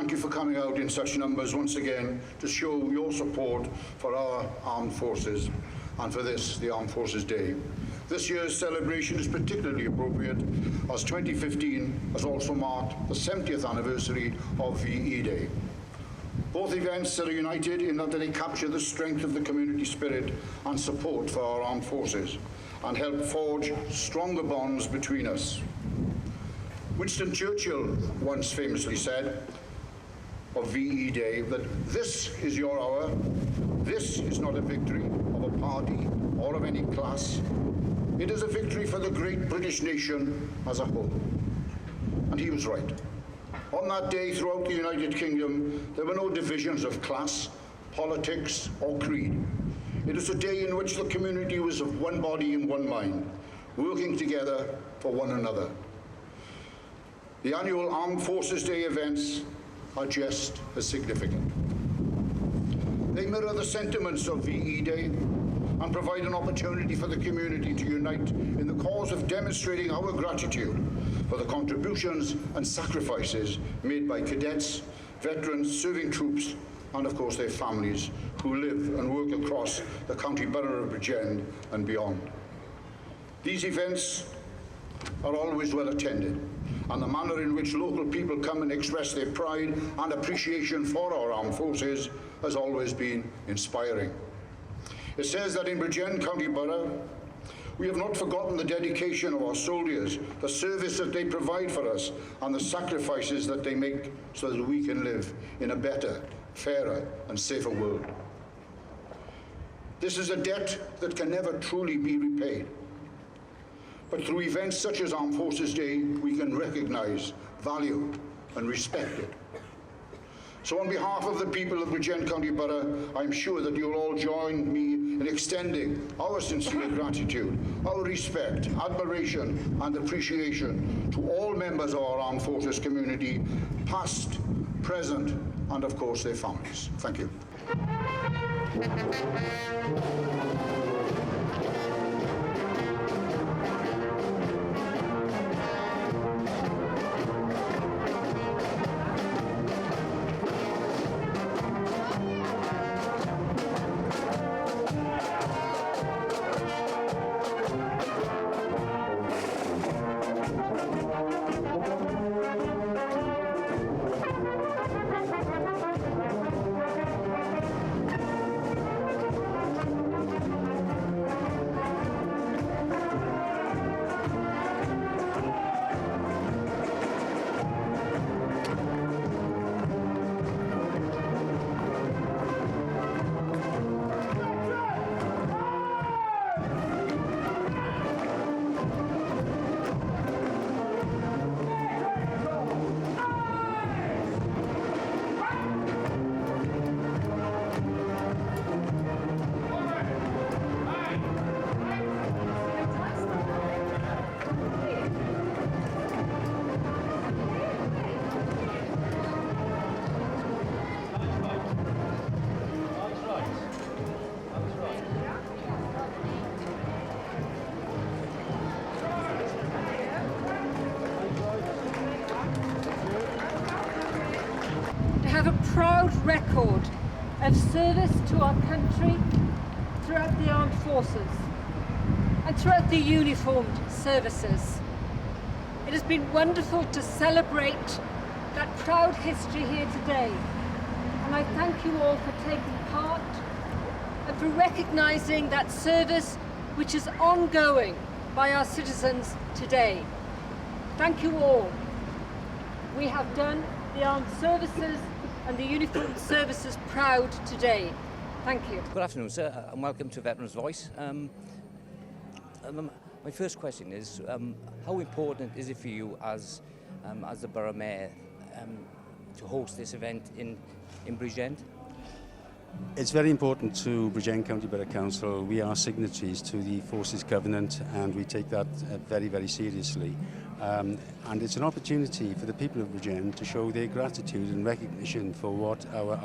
Thank you for coming out in such numbers once again to show your support for our armed forces and for this, the Armed Forces Day. This year's celebration is particularly appropriate as 2015 has also marked the 70th anniversary of VE Day. Both events are united in that they capture the strength of the community spirit and support for our armed forces and help forge stronger bonds between us. Winston Churchill once famously said of VE Day that this is your hour, this is not a victory of a party or of any class, it is a victory for the great British nation as a whole. And he was right. On that day throughout the United Kingdom there were no divisions of class, politics or creed. It was a day in which the community was of one body and one mind, working together for one another. The annual Armed Forces Day events are just as significant. They mirror the sentiments of VE Day and provide an opportunity for the community to unite in the cause of demonstrating our gratitude for the contributions and sacrifices made by cadets, veterans, serving troops, and of course their families who live and work across the county borough of Bridgend and beyond. These events are always well attended, and the manner in which local people come and express their pride and appreciation for our armed forces has always been inspiring. It says that in Bridgend County Borough, we have not forgotten the dedication of our soldiers, the service that they provide for us, and the sacrifices that they make so that we can live in a better, fairer, and safer world. This is a debt that can never truly be repaid. But through events such as Armed Forces Day, we can recognise, value and respect it. So on behalf of the people of Bridgend County Borough, I'm sure that you'll all join me in extending our sincere gratitude, our respect, admiration and appreciation to all members of our Armed Forces community, past, present and of course their families. Thank you. Have a proud record of service to our country throughout the armed forces and throughout the uniformed services. It has been wonderful to celebrate that proud history here today, and I thank you all for taking part and for recognising that service which is ongoing by our citizens today. Thank you all. We have done the armed services and the uniformed services proud today. Thank you. Good afternoon, sir, and welcome to Veterans Voice. My first question is, how important is it for you as the Borough Mayor to host this event in Bridgend? It's very important to Bridgend County Borough Council. We are signatories to the Forces Covenant and we take that very, very seriously. And it's an opportunity for the people of Bridgend to show their gratitude and recognition for what our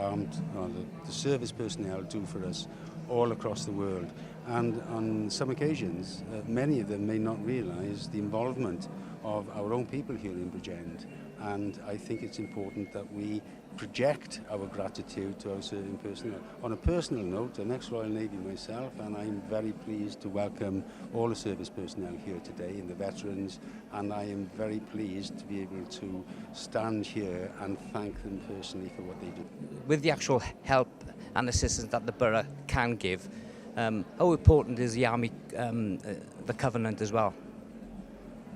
the service personnel do for us all across the world. And on some occasions, many of them may not realise the involvement of our own people here in Bridgend. And I think it's important that we project our gratitude to our serving personnel. On a personal note, I'm ex-Royal Navy myself, and I'm very pleased to welcome all the service personnel here today and the veterans, and I am very pleased to be able to stand here and thank them personally for what they do. With the actual help and assistance that the Borough can give, how important is the Army, the Covenant as well?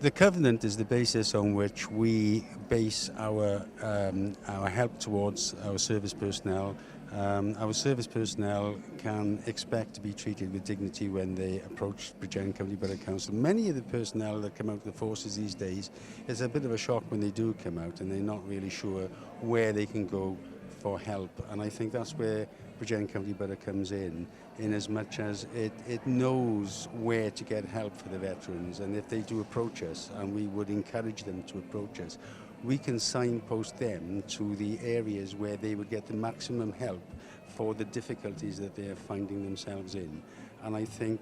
The Covenant is the basis on which we base our help towards our service personnel. Our service personnel can expect to be treated with dignity when they approach Bridgend County Borough Council. Many of the personnel that come out of the forces these days, it's a bit of a shock when they do come out and they're not really sure where they can go for help. And I think that's where Bridgend County Borough comes in as much as it knows where to get help for the veterans. And if they do approach us, and we would encourage them to approach us, we can signpost them to the areas where they would get the maximum help for the difficulties that they are finding themselves in. And I think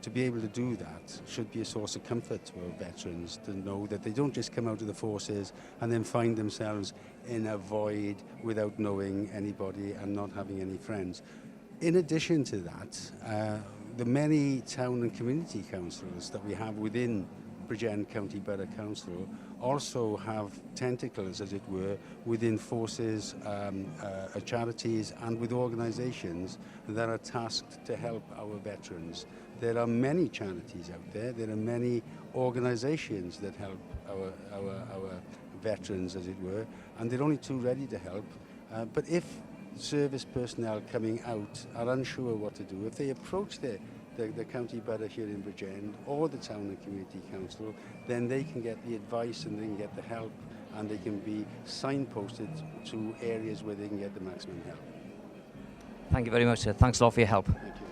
to be able to do that should be a source of comfort to our veterans, to know that they don't just come out of the forces and then find themselves in a void without knowing anybody and not having any friends. In addition to that, the many town and community councils that we have within Bridgend County Borough Council also have tentacles, as it were, within forces, charities and with organisations that are tasked to help our veterans. There are many charities out there, there are many organisations that help our veterans, as it were, and they're only too ready to help. But if service personnel coming out are unsure what to do, if they approach the county borough here in Bridgend or the town and community council, then they can get the advice and they can get the help and they can be signposted to areas where they can get the maximum help. Thank you very much, sir. Thanks a lot for your help. Thank you.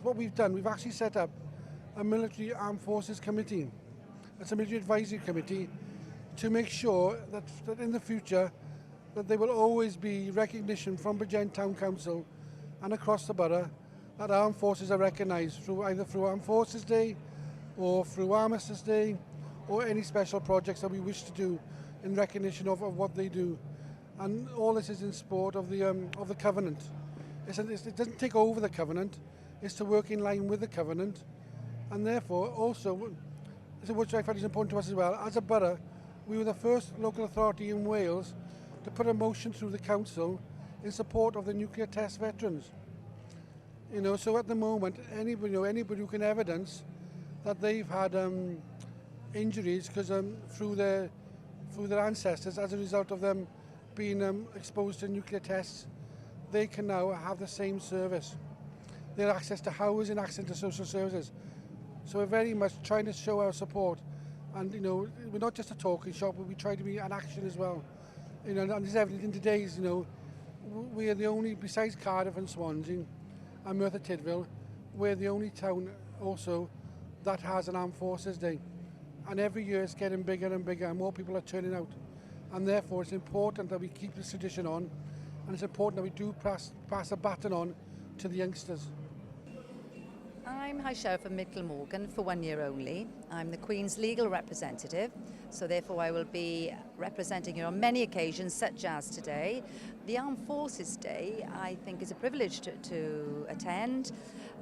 what we've done, we've actually set up a military armed forces committee. It's a military advisory committee to make sure that in the future that there will always be recognition from Bridgend Town Council and across the borough that armed forces are recognised through either through Armed Forces Day or through Armistice Day or any special projects that we wish to do in recognition of what they do. And all this is in support of the covenant. It doesn't take over the covenant, it's to work in line with the covenant, and therefore also, which I find is important to us as well, as a borough, we were the first local authority in Wales to put a motion through the council in support of the nuclear test veterans. You know, so at the moment, anybody who can evidence that they've had injuries because through their ancestors as a result of them being exposed to nuclear tests, they can now have the same service. They have access to housing, access to social services. So we're very much trying to show our support, and you know, we're not just a talking shop, but we try to be an action as well. You know, and there's evidence in today's, you know, we are the only, besides Cardiff and Swansea and Merthyr Tydfil, we're the only town also that has an Armed Forces Day. And every year it's getting bigger and bigger and more people are turning out. And therefore it's important that we keep this tradition on, and it's important that we do pass a baton on to the youngsters. I'm High Sheriff of Mid Glamorgan for 1 year only. I'm the Queen's legal representative, so therefore I will be representing you on many occasions, such as today. The Armed Forces Day, I think, is a privilege to attend,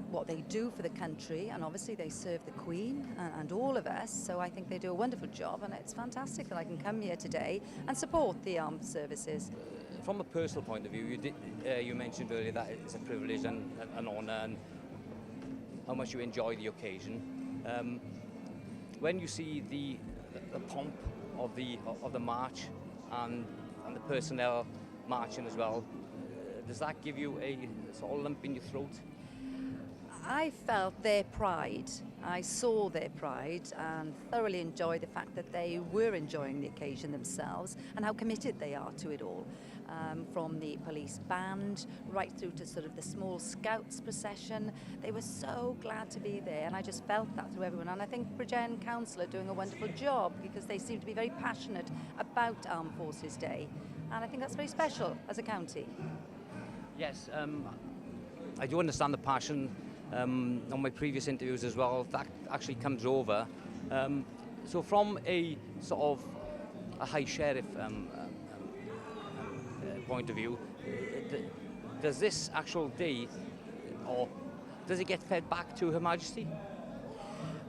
what they do for the country, and obviously they serve the Queen and all of us, so I think they do a wonderful job, and it's fantastic that I can come here today and support the armed services. From a personal point of view, you mentioned earlier that it's a privilege and an honour, and how much you enjoy the occasion. When you see the pomp of the march and the personnel marching as well, does that give you a sort of lump in your throat? I felt their pride. I saw their pride and thoroughly enjoyed the fact that they were enjoying the occasion themselves and how committed they are to it all. From the police band right through to sort of the small scouts procession. They were so glad to be there, and I just felt that through everyone. And I think Bridgend Council are doing a wonderful job because they seem to be very passionate about Armed Forces Day. And I think that's very special as a county. Yes, I do understand the passion. On my previous interviews as well, that actually comes over. So from a sort of a High Sheriff point of view, does this actual day, or does it get fed back to Her Majesty?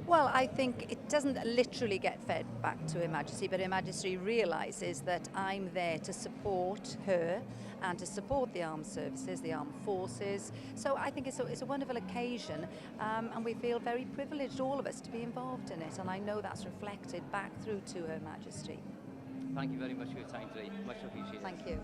Well, I think it doesn't literally get fed back to Her Majesty, but Her Majesty realises that I'm there to support her and to support the armed services, the armed forces. So I think it's a wonderful occasion, and we feel very privileged, all of us, to be involved in it. And I know that's reflected back through to Her Majesty. Thank you very much for your time today. Much appreciated. Thank you.